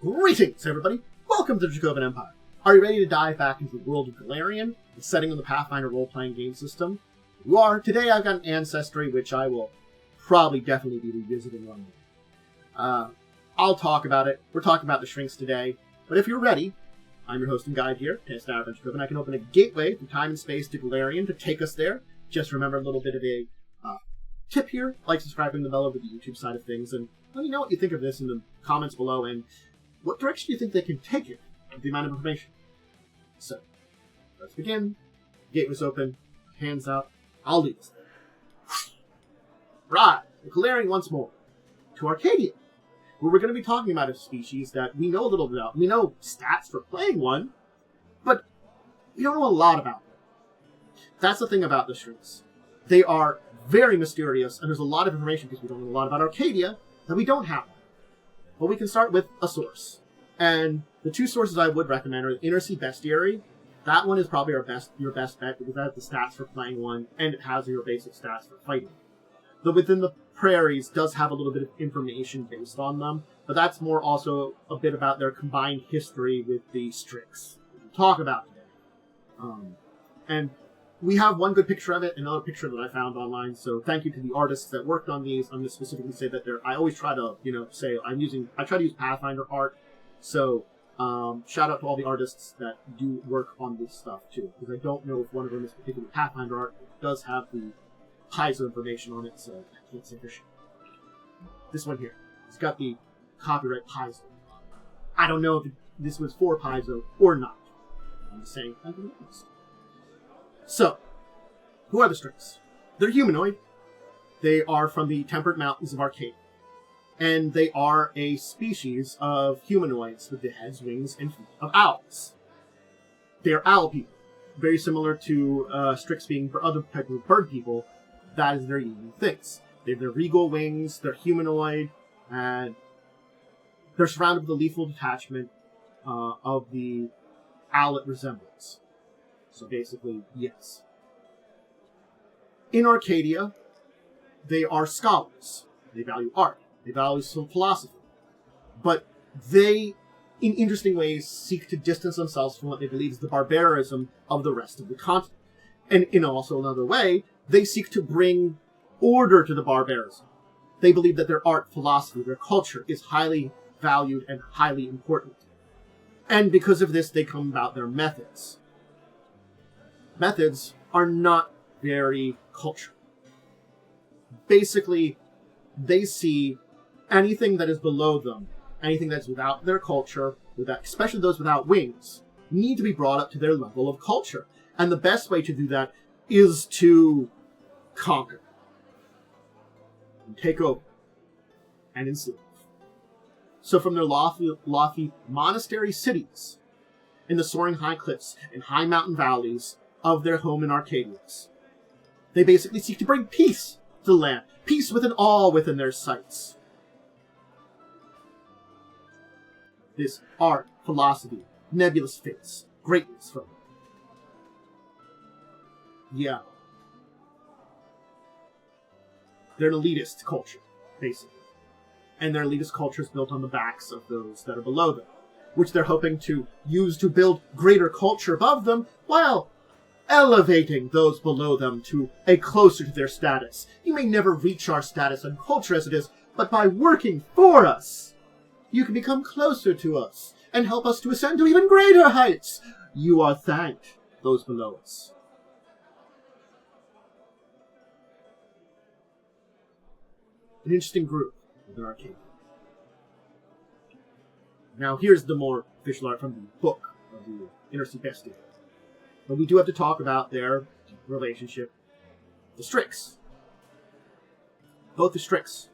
Greetings, everybody! Welcome to the Dracovin Empire. Are you ready to dive back into the world of Golarion, the setting of the Pathfinder role-playing game system? You are. Today I've got an ancestry, which I will definitely be revisiting one day. I'll talk about it. We're talking about the Syrinx today. But if you're ready, I'm your host and guide here, Dracovin. I can open a gateway from time and space to Golarion to take us there. Just remember a little bit of a tip here, like subscribing the bell over the YouTube side of things, and let me know what you think of this in the comments below, and what direction do you think they can take it with the amount of information? So, let's begin. Gateway's open, hands out. I'll lead us there. Right, Golarion once more. To Arcadia, where we're going to be talking about a species that we know a little bit about. We know stats for playing one, but we don't know a lot about them. That's the thing about the Strix. They are very mysterious, and there's a lot of information because we don't know a lot about Arcadia that we don't have. But we can start with a source. And the two sources I would recommend are the Inner Sea Bestiary. That one is probably your best bet because that has the stats for playing one, and it has your basic stats for fighting. The Within the Prairies does have a little bit of information based on them, but that's more also a bit about their combined history with the Strix we'll talk about today. And we have one good picture of it, another picture that I found online, so thank you to the artists that worked on these. I'm going to specifically say that I always try to, say I try to use Pathfinder art, so shout out to all the artists that do work on this stuff too, because I don't know if one of them is particularly Pathfinder art. It does have the Paizo information on it, so I can't say for sure. This one here, it's got the copyright Paizo. I don't know if this was for Paizo or not. I'm just saying, I don't know. So, who are the Strix? They're humanoid. They are from the temperate mountains of Arcadia. And they are a species of humanoids with the heads, wings, and feet of owls. They are owl people. Very similar to Strix being for other types of bird people. That is their unique things. They have their regal wings, they're humanoid, and they're surrounded with a lethal detachment of the owlet resemblance. So basically, yes. In Arcadia, they are scholars. They value art. They value some philosophy. But they, in interesting ways, seek to distance themselves from what they believe is the barbarism of the rest of the continent. And in also another way, they seek to bring order to the barbarism. They believe that their art, philosophy, their culture is highly valued and highly important. And because of this, they come about their methods. Methods are not very cultural. Basically, they see anything that is below them, anything that's without their culture, especially those without wings, need to be brought up to their level of culture. And the best way to do that is to conquer, and take over, and enslave. So from their lofty monastery cities, in the soaring high cliffs and high mountain valleys of their home in Arcadia, they basically seek to bring peace to the land, peace within all within their sights. This art, philosophy, nebulous faiths, greatness from them. Yeah. They're an elitist culture, basically. And their elitist culture is built on the backs of those that are below them, which they're hoping to use to build greater culture above them, while elevating those below them to a closer to their status. You may never reach our status and culture as it is, but by working for us, you can become closer to us and help us to ascend to even greater heights. You are thanked, those below us. An interesting group within Arcadia. Now here's the more official art from the book of the Inner Sea Bestiary. But we do have to talk about their relationship, the Strix. Both the Strix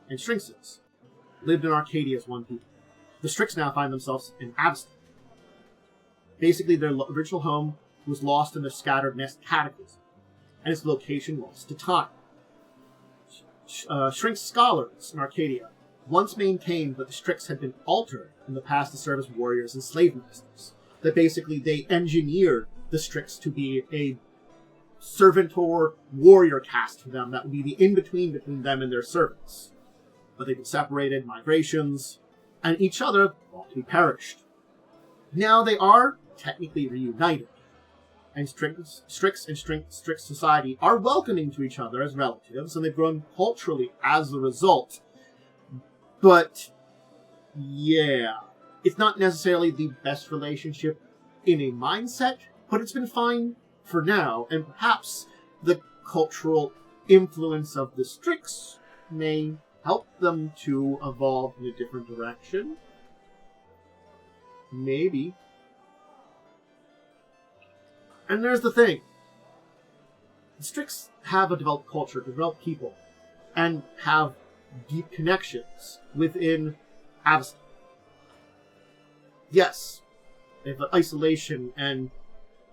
and Syrinxes lived in Arcadia as one people. The Strix now find themselves in Abston. Basically, their original home was lost in their scattered nest cataclysm, and its location lost to time. Syrinx scholars in Arcadia once maintained that the Strix had been altered in the past to serve as warriors and slave masters. That basically they engineered the Strix to be a servant or warrior caste for them that would be the in-between between them and their servants. But they've been separated, migrations, and each other thought to be perished. Now they are technically reunited, and Strix and Strix society are welcoming to each other as relatives, and they've grown culturally as a result. But, yeah, it's not necessarily the best relationship in a mindset, but it's been fine for now, and perhaps the cultural influence of the Strix may help them to evolve in a different direction. Maybe. And there's the thing. The Strix have a developed culture, developed people, and have deep connections within Avestan. Yes, they have isolation, and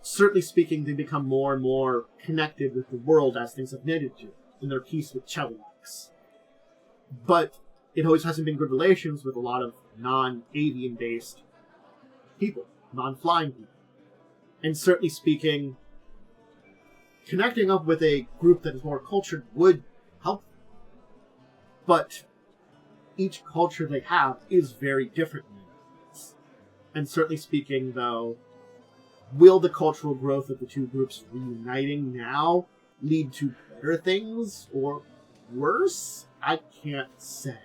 certainly speaking, they become more and more connected with the world as things have needed to, in their peace with Cheliax. But it always hasn't been good relations with a lot of non-avian based people, non-flying people. And certainly speaking, connecting up with a group that is more cultured would help. But each culture they have is very different. And certainly speaking, though, will the cultural growth of the two groups reuniting now lead to better things or worse? I can't say.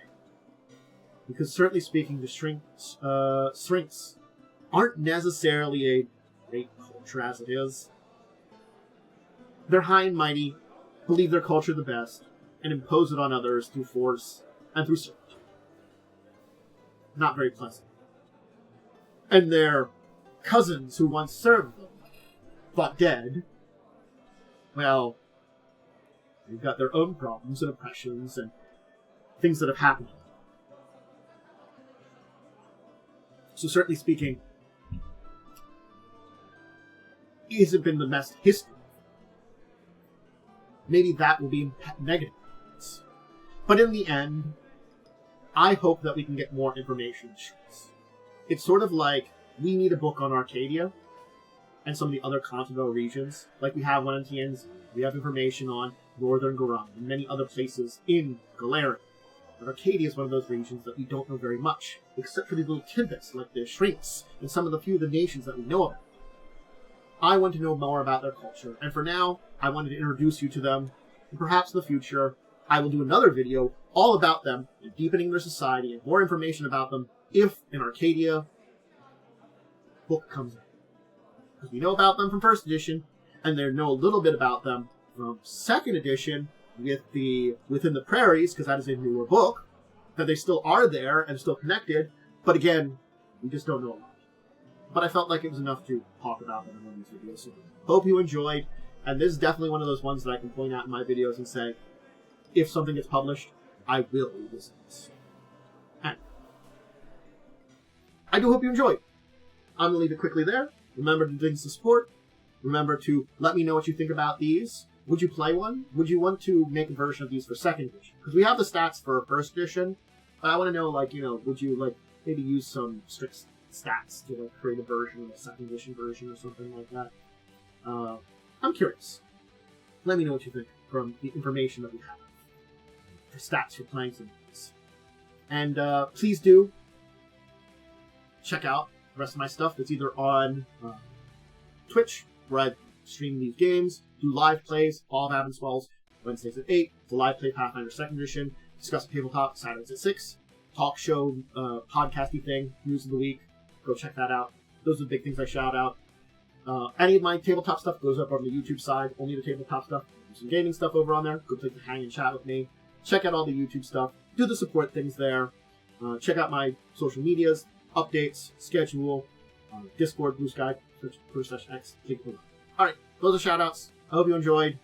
Because certainly speaking, the Syrinx aren't necessarily a great culture as it is. They're high and mighty, believe their culture the best, and impose it on others through force and through servitude. Not very pleasant. And their cousins who once served them, thought dead, well, they've got their own problems and oppressions and things that have happened. So certainly speaking, it hasn't been the best history. Maybe that will be negative. But in the end, I hope that we can get more information. It's sort of like we need a book on Arcadia and some of the other continental regions. Like we have one in TNZ. We have information on Northern Goron and many other places in Golarion. But Arcadia is one of those regions that we don't know very much, except for these little tidbits like the Syrinx and some of the few of the nations that we know about. I want to know more about their culture, and for now, I wanted to introduce you to them, and perhaps in the future, I will do another video all about them, and deepening their society, and more information about them, if an Arcadia book comes out. Because we know about them from 1st edition, and they know a little bit about them from 2nd edition, within the prairies, because that is a newer book, that they still are there, and still connected, but again, we just don't know a lot. But I felt like it was enough to talk about them in one of these videos. So hope you enjoyed. And this is definitely one of those ones that I can point out in my videos and say, if something gets published, I will revisit this. And I do hope you enjoyed. I'm going to leave it quickly there. Remember to dig the support. Remember to let me know what you think about these. Would you play one? Would you want to make a version of these for 2nd edition? Because we have the stats for 1st edition. But I want to know, would you, maybe use some Strix stats to create a version of a 2nd edition version or something like that. I'm curious. Let me know what you think from the information that we have for stats for playing some of these. And please do check out the rest of my stuff that's either on Twitch, where I stream these games, do live plays, all of Avon Swells, Wednesdays at 8, the live play Pathfinder 2nd edition, discuss the tabletop Saturdays at 6, talk show, podcasty thing, news of the week. Go check that out. Those are the big things I shout out. Any of my tabletop stuff goes up on the YouTube side. Only the tabletop stuff. There's some gaming stuff over on there. Good place to hang and chat with me. Check out all the YouTube stuff. Do the support things there. Check out my social medias, updates, schedule, Discord, Blue Sky, search/X. Alright, those are shout outs. I hope you enjoyed.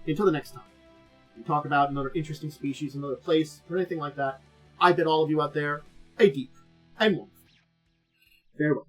Until the next time, we talk about another interesting species, another place, or anything like that. I bid all of you out there a deep and wonderful farewell.